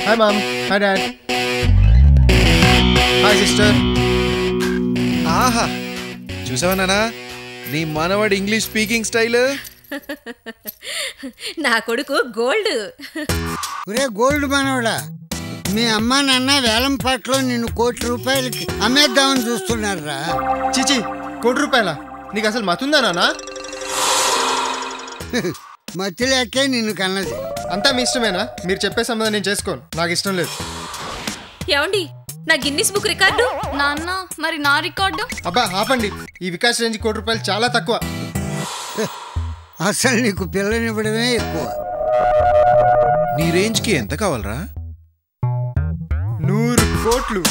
Hi mom, hi dad, hi sister. ఆహా, చూసావా నాన్న నీ మనవాడి ఇంగ్లీష్ స్పీకింగ్ స్టైల్. నా కొడుకు గోల్డ్. ఒరే గోల్డ్ మనవడా, మీ అమ్మ నాన్న వేలంపాట్లో నిన్ను ₹1,00,00,000 అమ్మేద్దామని చూస్తున్నారా? చిచి, ₹1,00,00,000? నీకు అసలు మతుందా నాన్న? మతి లేకే నిన్ను కన్నది. అంతా మీ ఇష్టమేనా? మీరు చెప్పే సంబంధం నేను చేసుకోను, నాకు ఇష్టం లేదు. ఏమండి, నా గిన్నిస్ బుక్ రికార్డు? నాన్న మరి నా రికార్డు? అబ్బా ఆపండి, ఈ వికాస్ రేంజ్ ₹1,00,00,000 చాలా తక్కువ. అసలు నీకు పిల్లనివ్వడమే ఎక్కువ. నీ రేంజ్కి ఎంత కావాలరా? 100 కోట్లు.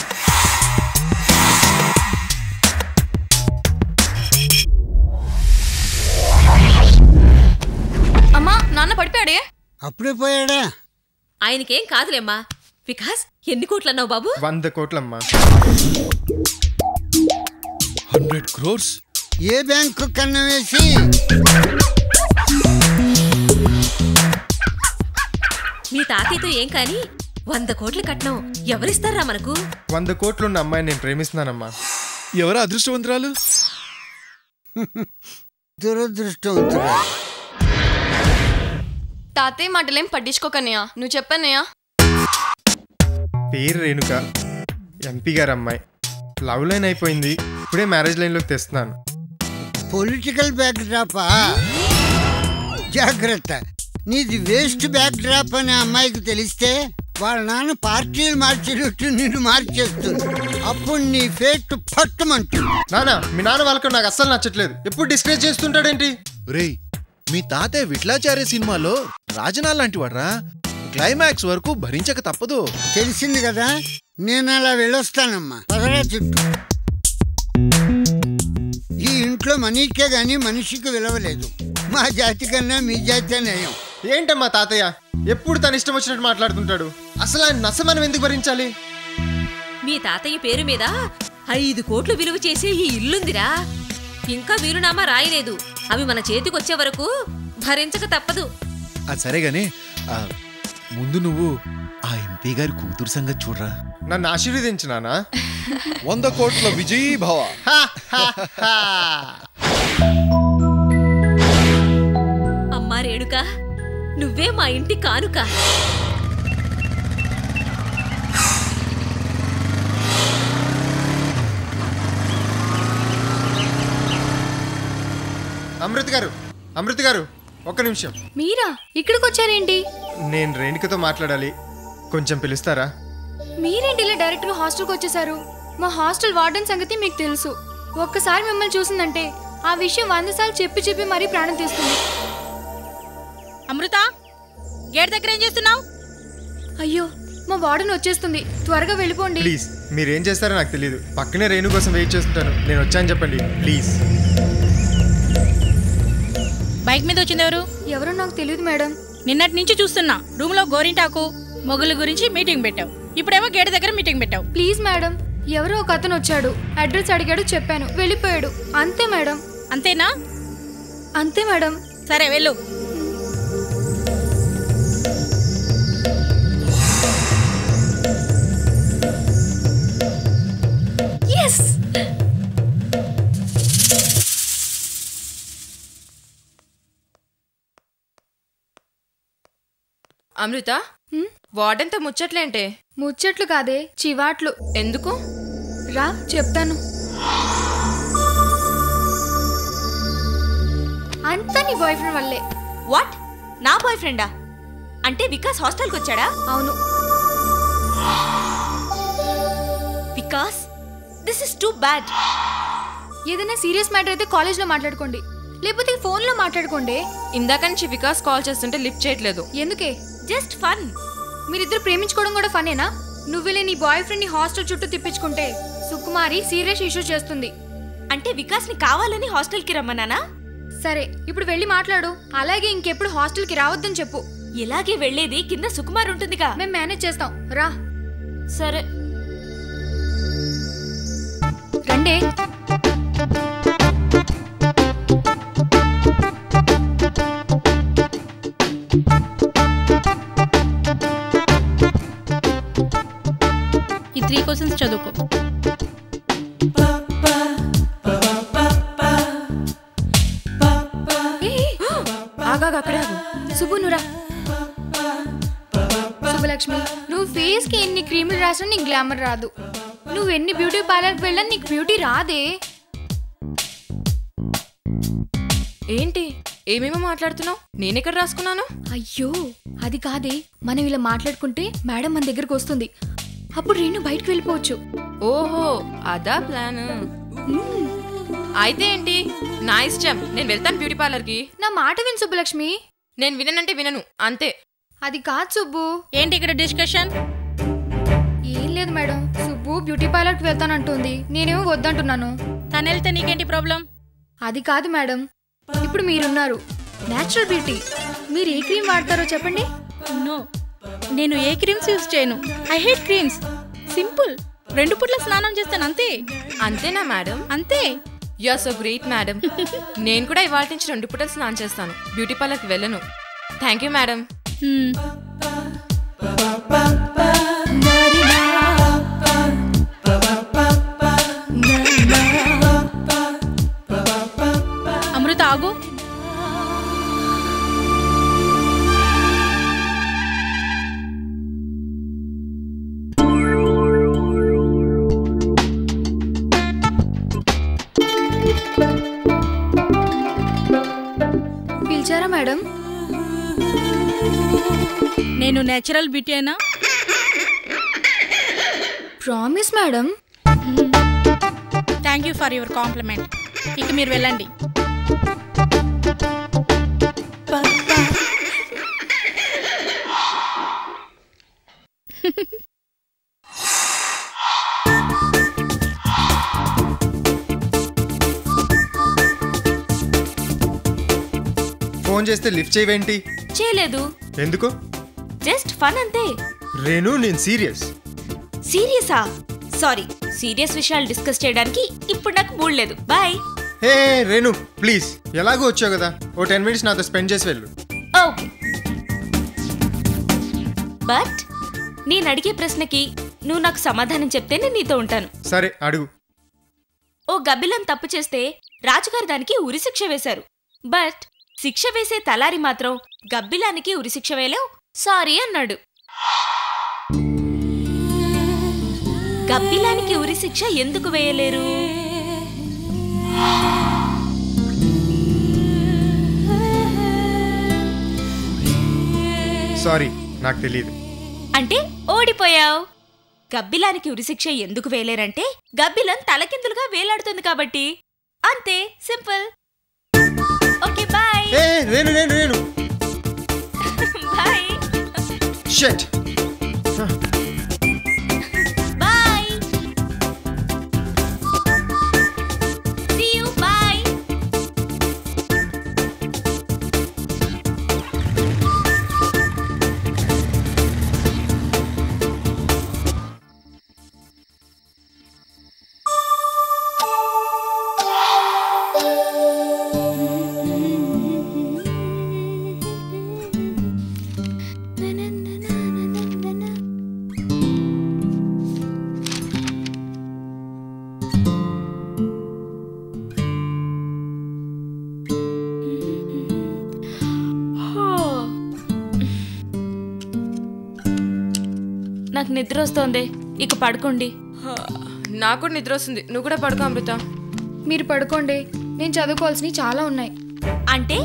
అమ్మా, నాన్న పడిపోయాడే. అప్పుడే పోయాడా? ఆయనకేం కాదులేమ్మా. వికాస్, ఎన్ని కోట్లు అన్నావు బాబు? 100 కోట్లమ్మా. 100 crores? ఏ బ్యాంకు కన్నా వేసి? మీ తాతయ్యతో ఏం కాని 100 కోట్లు కట్నం ఎవరిస్తారా మనకు? 100 కోట్లున్న అమ్మాయిని నేను ప్రేమిస్తున్నానమ్మా. ఎవరు అదృష్టవంతురాలు? దురదృష్టవంతురా. తాతయ్య మాటలేం పట్టించుకోకన్నయ్య, నువ్వు చెప్పన్నయ్య. పేరు రేణుక, ఎంపీ గారు అమ్మాయి. లవ్ లైన్ అయిపోయింది, ఇప్పుడే మ్యారేజ్ లైన్లోకి తెస్తున్నాను. Political back డ్రాపా? జాగ్రత్త, నీది వేస్ట్ బ్యాక్ డ్రాప్ అనే అమ్మాయికి తెలిస్తే వాళ్ళ నాన్న పార్టీలు మార్చినట్టు నిన్ను మార్చేస్తుంది. అప్పుడు నీ ఫేట్ పట్టుమంటుంది. నానా, మీ నాన్న వాళ్ళకు నాకు అస్సలు నచ్చట్లేదు. ఎప్పుడు డిస్కరేజ్ చేస్తుంటాడేంటి? రేయ్, మీ తాతయ్య విట్లాచార్య సినిమాలో రాజనా లాంటి వాడ్రా. క్లైమాక్స్ వరకు భరించక తప్పదు. తెలిసింది కదా, నేను అలా వెళ్ళొస్తానమ్మా. పదరా చుట్టూ. ఈ ఇంట్లో మనీకే గాని మనిషికి విలువలేదు. మా జాతి కన్నా మీ జాతి నయం. ఏంటమ్మా తాతయ్య ఎప్పుడు తన ఇష్టం వచ్చినట్టు మాట్లాడుతుంటాడు? అసలు ఆయన నస మనం ఎందుకు భరించాలి? మీ తాతయ్య పేరు మీద 5 కోట్లు విలువ చేసే ఈ ఇల్లుందిరా. ఇంకా వీలునామా రాయలేదు. అవి మన చేతికొచ్చే వరకు భరించక తప్పదు. అది సరే గాని ముందు నువ్వు ఆ ఎంపీ గారి కూతురు సంగతి చూడరా. నన్ను ఆశీర్వదించు నానా. 100 కోట్ల విజయీ భవ. అమ్మా రేణుక, నువ్వే మా ఇంటి కానుక. అమృత గారు ఒక్క నిమిషం. మీరా ఇక్కడికి వచ్చారేంటి? నేను రేణుకతో మాట్లాడాలి, కొంచెం పిలుస్తారా? మీరేంటి ఇలా డైరెక్ట్ గా హాస్టల్కి వచ్చేసారు? మా హాస్టల్ వార్డెన్ సంగతి మీకు తెలుసు. ఒక్కసారి మిమ్మల్ని చూసిందంటే ఆ విషయం 100 సార్లు చెప్పి మరీ ప్రాణం తీస్తుంది. అమృత, గేట్ దగ్గర ఏం చేస్తున్నావు? అయ్యో, మా వార్డెన్ వచ్చేస్తుంది, త్వరగా వెళ్ళిపోండి. ప్లీజ్, మీరేం చేస్తారో నాకు తెలియదు. పక్కనే రేణు కోసం వెయిట్ చేస్తుంటాను. నేను వచ్చాను చెప్పండి ప్లీజ్. బైక్ మీద వచ్చింది ఎవరు? ఎవరో నాకు తెలియదు మేడం. నిన్నటి నుంచి చూస్తున్నా. రూమ్ లో గోరింటాకు మొగుల గురించి మీటింగ్ పెట్టావు. ఇప్పుడేమో గేట్ దగ్గర మీటింగ్ పెట్టావు. ప్లీజ్ మేడం, ఎవరో ఒక అతను వచ్చాడు, అడ్రస్ అడిగాడు, చెప్పాను, వెళ్ళిపోయాడు. అంతే మేడం. అంతేనా? అంతే మేడం. సరే వెళ్ళు. ఎస్. అమృత, వార్డెన్తో ముచ్చట్లేంటే? ముచ్చట్లు కాదే, చివాట్లు. ఎందుకు? రా చెప్తాను. అంతా నీ బాయ్ ఫ్రెండ్ వల్లే. వాట్? నా బాయ్ ఫ్రెండా? అంటే వికాస్ హాస్టల్కి వచ్చాడా? అవును. Vikas, this is too bad. ఏదైనా సీరియస్ మ్యాటర్ అయితే కాలేజ్లో మాట్లాడుకోండి, లేకపోతే ఫోన్లో మాట్లాడుకోండి. ఇందాక నుంచి వికాస్ కాల్ చేస్తుంటే లిఫ్ట్ చేయట్లేదు. ఎందుకే? Just fun. మీరిద్దరు ప్రేమించుకోవడం కూడా ఫనేనా? నువ్వెళ్ళి నీ బాయ్ ఫ్రెండ్ ని హాస్టల్ చుట్టూ తిప్పించుకుంటే సుకుమారి సీరియస్ ఇష్యూ చేస్తుంది. అంటే వికాస్ ని కావాలని హాస్టల్కి రమ్మన్నానా? సరే, ఇప్పుడు వెళ్ళి మాట్లాడు. అలాగే ఇంకెప్పుడు హాస్టల్కి రావద్దని చెప్పు. ఇలాగే వెళ్లేది, కింద సుకుమార్ ఉంటుందిగా. మేము మేనేజ్ చేస్తాం, రా. సరే రండే. 3 క్వశ్చన్స్ చదువుకో. ఆగా అక్కడే సుబ్బు నురా. శుభలక్ష్మి, నువ్వు ఫేస్ కి ఎన్ని క్రీములు రాసినా నీకు గ్లామర్ రాదు. నువ్వు ఎన్ని బ్యూటీ పార్లర్కి వెళ్ళా నీకు బ్యూటీ రాదే. ఏంటి ఏమేమో మాట్లాడుతున్నావు? నేనెక్కడ రాసుకున్నాను? అయ్యో అది కాదే, మనం ఇలా మాట్లాడుకుంటే మేడం మన దగ్గరకు వస్తుంది. అప్పుడు నేను బయటకు వెళ్ళిపోవచ్చు. ఓహో అదా ప్లాన్. అయితే ఏంటి, నా ఇష్టం. నేను వెళ్తాను బ్యూటీ పార్లర్కి. నా మాట విను శుభలక్ష్మి. నేను విననంటే వినను, అంతే. అది కాదు సుబ్బు. ఏంటి ఇక్కడ డిస్కషన్? ఏం లేదు మేడం, సుబ్బు బ్యూటీ పార్లర్కి వెళ్తానంటుంది, నేనేమో వద్దంటున్నాను. తను వెళ్తే నీకేంటి ప్రాబ్లం? అది కాదు మేడం, ఇప్పుడు మీరున్నారు నేచురల్ బ్యూటీ. మీరు ఏ క్రీమ్ వాడతారో చెప్పండి. నో, నేను ఏ క్రీమ్స్ యూజ్ చేయను. I hate creams. సింపుల్, 2 పూట్ల స్నానం చేస్తాను అంతే. అంతేనా మేడం? అంతే. You are so great madam. నేను కూడా ఇవాళ నుంచి 2 పూటలు స్నానం చేస్తాను, బ్యూటీ పార్లర్కి వెళ్ళను. Thank you madam. అమృత ఆగు. పిలిచారా మేడం? నేను నేచురల్ బ్యూటీ అయినా? Promise madam. Thank you for your compliment. ఇక మీరు వెళ్ళండి. ఫోన్ చేస్తే లిఫ్ట్ చేయవేంటి? చేయలేదు. ఎందుకు? జస్ట్ ఫన్ అంతే. రేణు, నేను సీరియస్. సీరియసా? సారీ, సీరియస్ విషయాలు డిస్కస్ చేయడానికి ఇప్పుడు నాకు మూడ్ లేదు. బాయ్. హే రేణు ప్లీజ్, ఎలాగో వచ్చావు కదా, ఓ 10 minutes నాతో స్పెండ్ చేసి వెళ్ళు. ఓకే, బట్ నేను అడిగే ప్రశ్నకి నువ్వు నాకు సమాధానం చెప్తేనే నీతో ఉంటాను. సరే అడుగు. ఓ గబ్బిలం తప్పు చేస్తే రాజుగారు దానికి ఉరిశిక్ష వేశారు. బట్ శిక్ష వేసే తలారి మాత్రం గబ్బిలానికి ఉరిశిక్ష వేయలేవు, సారీ అన్నాడు. గబ్బిలానికి ఉరిశిక్ష ఎందుకు వేయలేరు? సారీ, నాకు తెలియదు. అంటే ఓడిపోయావు. గబ్బిలానికి ఉరిశిక్ష ఎందుకు వేయలేరంటే గబ్బిలం తలకిందులుగా వేలాడుతుంది కాబట్టి. అంతే, simple. Okay bye. Renu Renu Renu bye. Shut. Bye. See you. Bye. నాకు నిద్ర వస్తోంది, ఇక పడుకోండి. నాకు కూడా నిద్ర వస్తుంది, నువ్వు కూడా పడుకో అమృత. మీరు పడుకోండి, నేను చదువుకోవాల్సినవి చాలా ఉన్నాయి. అంటే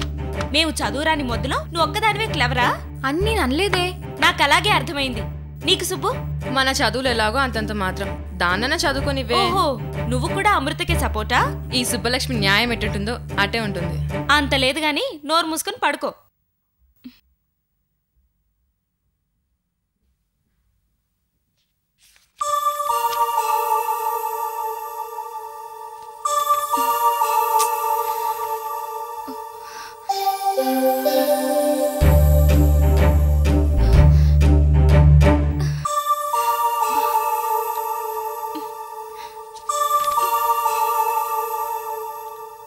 మేము చదువురాని మొదలు నువ్వు ఒక్కదానివే క్లెవరా? అని నేను అనలేదే. నాకు అలాగే అర్థమైంది. నీకు సుబ్బు? మన చదువులు ఎలాగో అంతంత మాత్రం, దాన్నన చదువుకోనివే. ఓహో, నువ్వు కూడా అమృతకే సపోర్టా? ఈ సుబ్బలక్ష్మి న్యాయం ఎట్టుంటుందో అటే ఉంటుంది. అంత లేదు గాని నోరు మూసుకొని పడుకో.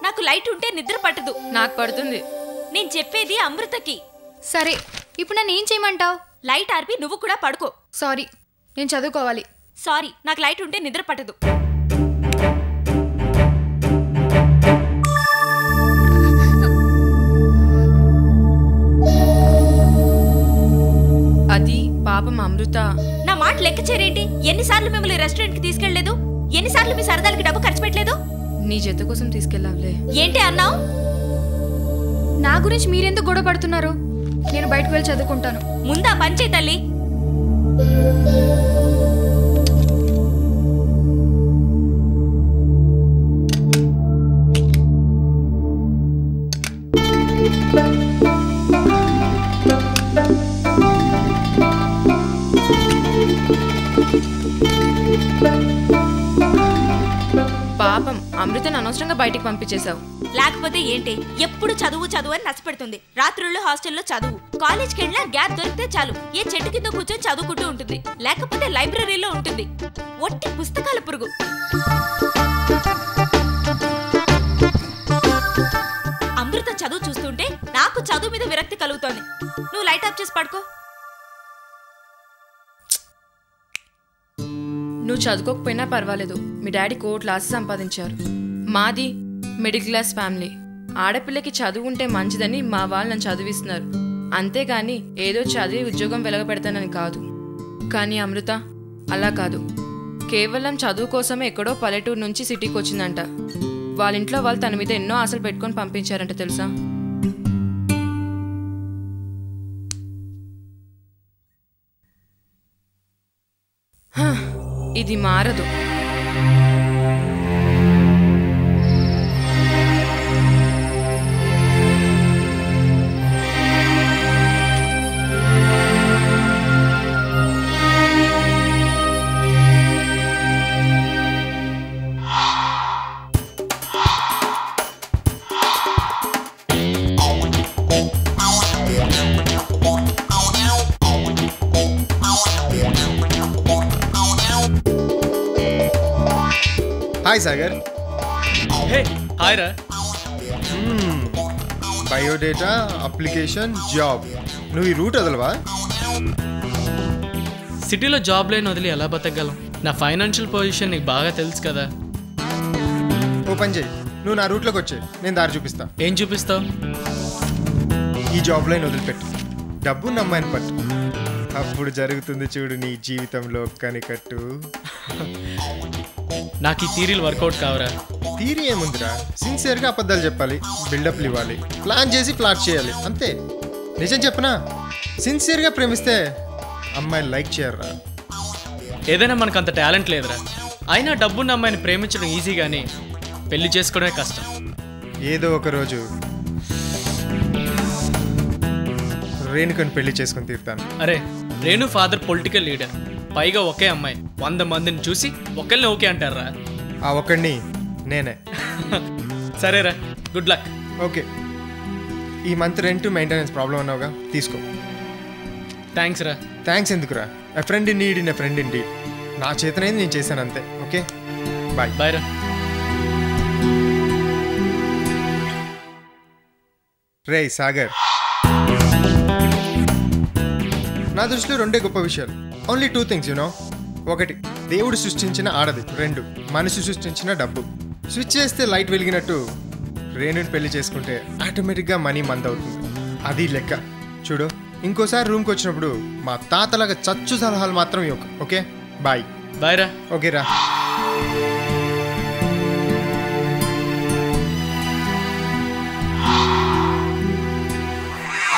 నాకు లైట్ ఉంటే నిద్ర పట్టదు. నాకు పడుతుంది. నేను చెప్పేది అమృతకి. సరే, ఇప్పుడు నన్ను ఏం చేయమంటావు? లైట్ ఆర్పి నువ్వు కూడా పడుకో. సారీ, నేను చదువుకోవాలి. సారీ, నాకు లైట్ ఉంటే నిద్ర పట్టదు. అది పాపం అమృత. నా మాట లెక్క చేరేంటి? ఎన్నిసార్లు మిమ్మల్ని రెస్టారెంట్ కి తీసుకెళ్లలేదు? ఎన్నిసార్లు మీ సరదాలకి డబ్బు ఖర్చు పెట్టలేదు? నీ జత కోసం తీసుకెళ్ళావులే. ఏంటి అన్నావు? నా గురించి మీరెందుకు గొడవ పడుతున్నారు? నేను బయటకు వెళ్ళి చదువుకుంటాను. ముందా పంచే తల్లి. పాపం అమృతను అనవసరంగా బయటికి పంపించేశావు. లేకపోతే ఏంటి, ఎప్పుడు చదువు చదువు అని నచ్చపెడుతుంది. రాత్రుల్లో హాస్టల్లో చదువు, కాలేజ్కి వెళ్ళినా గ్యాప్ దొరికితే చాలు ఏ చెట్టు కింద కూర్చొని చదువుకుంటూ ఉంటుంది, లేకపోతే లైబ్రరీలో ఉంటుంది. ఒట్టి పుస్తకాల పురుగు. అమృత చదువు చూస్తుంటే నాకు చదువు మీద విరక్తి కలుగుతోంది. నువ్వు లైట్ ఆఫ్ చేసి పడుకో. నువ్వు చదువుకోకపోయినా పర్వాలేదు, మీ డాడీ కోట్లు ఆశ సంపాదించారు. మాది మిడిల్ క్లాస్ ఫ్యామిలీ. ఆడపిల్లకి చదువు ఉంటే మంచిదని మా వాళ్ళు నన్ను చదివిస్తున్నారు. అంతేగాని ఏదో చదివి ఉద్యోగం వెలగపెడతానని కాదు. కానీ అమృత అలా కాదు. కేవలం చదువు కోసమే ఎక్కడో పల్లెటూరు నుంచి సిటీకి వచ్చిందంట. వాళ్ళ ఇంట్లో వాళ్ళు తన మీద ఎన్నో ఆశలు పెట్టుకొని పంపించారంట తెలుసా? ఇది మారదు. హాయ్ సాగర్. హే హాయ్ రా. Biodata, application, job. నువ్వు ఈ రూట్ వదలవా? సిటీలో జాబ్ లేని వదిలి ఎలా బతకగలం? నా ఫైనాన్షియల్ పొజిషన్ నీకు బాగా తెలుసు కదా. ఓ పని చేయి, నువ్వు నా రూట్లోకి వచ్చే, నేను దారి చూపిస్తా. ఏం చూపిస్తావు? ఈ జాబ్ లైన్ వదిలిపెట్టు, డబ్బు నమ్మాయని పట్టు. అప్పుడు జరుగుతుంది చూడు నీ జీవితంలో కనికట్టు. నాకు ఈ థీరీలు వర్కౌట్ కావరా? థీరీ ఏముందిరా, సిన్సియర్గా అబద్ధాలు చెప్పాలి, బిల్డప్లు ఇవ్వాలి, ప్లాన్ చేసి ప్లాట్ చేయాలి, అంతే. నిజం చెప్పనా, సిన్సియర్గా ప్రేమిస్తే అమ్మాయిలు లైక్ చేయర్రా. ఏదైనా మనకు అంత టాలెంట్ లేదురా. అయినా డబ్బున్న అమ్మాయిని ప్రేమించడం ఈజీ కానీ పెళ్లి చేసుకోవడమే కష్టం. ఏదో ఒక రోజు రేణుకని పెళ్లి చేసుకుని తీరుతాను. అరే, రేణు ఫాదర్ పొలిటికల్ లీడర్, పైగా ఒకే అమ్మాయి. 100 మందిని చూసి ఒకళ్ళని ఓకే అంటారా? ఆ ఒక్కడిని నేనే. సరేరా, గుడ్ లక్. ఓకే, ఈ మంత్ రెంట్ మెయింటెనెన్స్ ప్రాబ్లం అన్నావుగా, తీసుకో. థ్యాంక్స్ రా. థ్యాంక్స్ ఎందుకురా, a friend in need in a friend in deed. నా చేతనైంది నేను చేశాను అంతే. Okay, bye. బాయ్ రా. రే సాగర్, నా దృష్టిలో 2 గొప్ప విషయాలు. Only 2 things, you know. 1, దేవుడు సృష్టించిన ఆడది. 2, మనిషి సృష్టించిన డబ్బు. స్విచ్ చేస్తే లైట్ వెలిగినట్టు రేణుని పెళ్లి చేసుకుంటే ఆటోమేటిక్గా మనీ మందవుతుంది. అది లెక్క. చూడు, ఇంకోసారి రూమ్కి వచ్చినప్పుడు మా తాతలాగా చచ్చు సలహాలు మాత్రం ఇవ్వకు. Okay, bye. బాయ్ రా. ఓకే రా.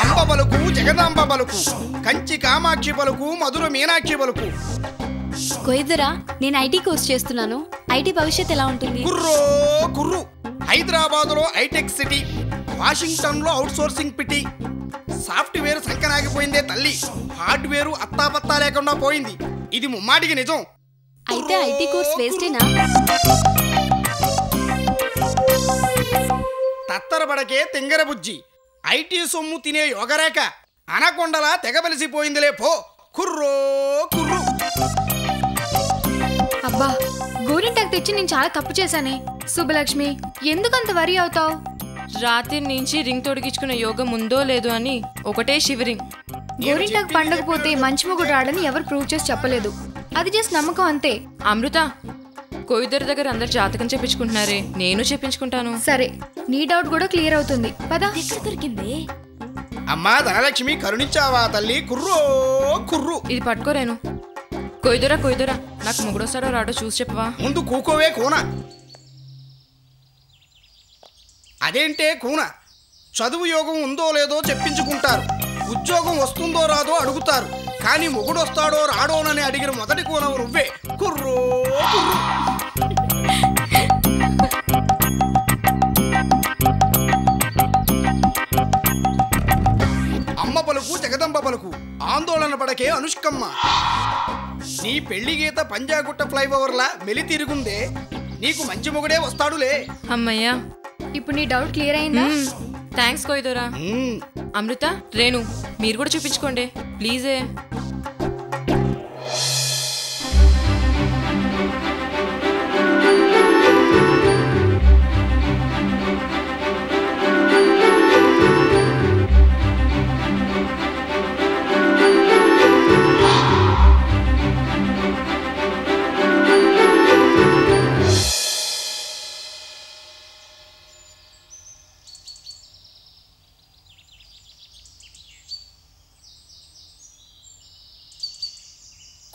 అంబ పలుకు, జగదాంబ పలుకు, కంచి కామాక్షి పలుకు, మధుర మీనాక్షి పలుకు. కొయిదరా, నేను ఐటీ కోర్స్ చేస్తున్నాను. ఐటీ భవిష్యత్ ఎలా ఉంటుంది? కుర్రో కుర్రు. హైదరాబాద్ లో హైటెక్ సిటీ, వాషింగ్టన్ లో అవుట్ సోర్సింగ్ పిటి. సాఫ్ట్వేర్ సంకనాగిపోయిందే తల్లి, హార్డ్వేర్ అత్తాపత్తా లేకుండా పోయింది. ఇది ముమ్మాటికి నిజం. అయితే ఐటీ కోర్స్ వేస్టేనా? తత్తరపడకే తింగర బుజ్జి. ఐటీ సొమ్ము తినే యోగరేఖ అనకొండలా తెగబలిసిపోయిందిలే పో. కుర్రో కుర్రు. అబ్బా, గోరింటాకు తెచ్చి నేను చాలా తప్పు చేశానే. శుభలక్ష్మి, ఎందుకంత వరి అవుతావు? రాత్రి నుంచి రింగ్ తొడిగించుకునే యోగం ఉందో లేదో అని ఒకటే షివరింగ్. గోరింటాకు పండకపోతే మంచి మొగుడు రాడని ఎవరు ప్రూవ్ చేసి చెప్పలేదు. అది జస్ట్ నమ్మకం అంతే. అమృత, కోయిదర్ దగ్గర అందరు జాతకం చెప్పించుకుంటున్నారే, నేను చెప్పించుకుంటాను. సరే, నీ డౌట్ కూడా క్లియర్ అవుతుంది. పద. ఎక్కడ దొరికింది? అమ్మా ధనలక్ష్మి, కరుణించావా తల్లి? కుర్రో కుర్రు. ఇది పట్టుకోరేను. కొయ్యదొరా, నాకు మొగుడొస్తాడో రాడో చూసి చెప్పవా? ముందు కూకోవే కూన. అదేంటే కూన? చదువు యోగం ఉందో లేదో చెప్పించుకుంటారు, ఉద్యోగం వస్తుందో రాదో అడుగుతారు, కానీ మొగుడొస్తాడో రాడోనని అడిగిన మొదటి కూనవు నువ్వే. కుర్రో కుర్రు. అమ్మ పలుకు జగదంబ పలుకు, ఆందోళన పడకే అనుష్కమ్మ. నీ పెళ్లి గీత పంజాగుట్ట ఫ్లైఓవర్లా మెలి తిరుగుందే, నీకు మంచి మొగుడే వస్తాడులే. అమ్మయ్యా, ఇప్పుడు నీ డౌట్ క్లియర్ అయిందా? థ్యాంక్స్ కోయిదొరా. అమృత, రేణు, మీరు కూడా చూపించుకోండి ప్లీజే.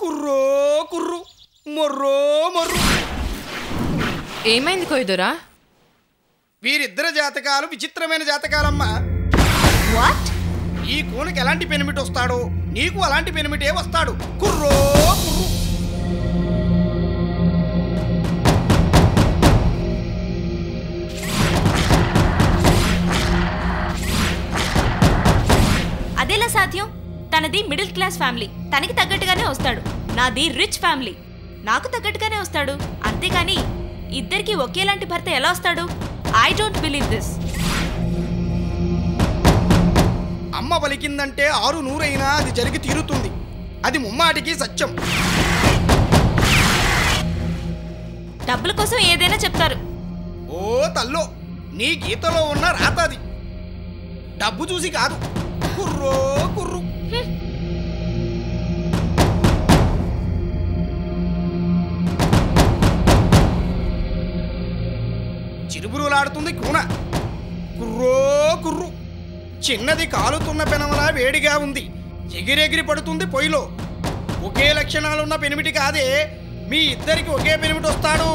కుర్రో కుర్రు, మొర్రో మొర్రు. ఏమైంది కోయిదొరా? వీరిద్దరి జాతకాలు విచిత్రమైన జాతకాలమ్మా. వాట్? ఈ కూనకి ఎలాంటి పెనిమిటి వస్తాడో నీకు అలాంటి పెనిమిటే వస్తాడు. కుర్రో కుర్రు. అదెలా సాధ్యం? తనది మిడిల్ క్లాస్ ఫ్యామిలీ, తనకి తగ్గట్టుగానే వస్తాడు. నాది రిచ్ ఫ్యామిలీ, నాకు తగ్గట్టుగానే వస్తాడు. అంతేకాని ఇద్దరికి ఒకేలాంటి భర్త ఎలా వస్తాడు? I don't believe this. అమ్మ పలికిందంటే 600 అది జరిగి తీరుతుంది. అది ముమ్మాటికి సత్యం. డబ్బుల కోసం ఏదైనా చెప్తారు. ఓ తల్లో, నీ గీతలో ఉన్న రాత అది, డబ్బు చూసి కాదు. కుర్రో కుర్రు. చిరుబురులాడుతుంది కూన. కుర్రో కుర్రు. చిన్నది కాలుతున్న పెనమలా వేడిగా ఉంది, ఎగిరెగిరి పడుతుంది పొయ్యిలో. ఒకే లక్షణాలున్న పెనిమిటి కాదే, మీ ఇద్దరికి ఒకే పెనిమిటి వస్తాడు.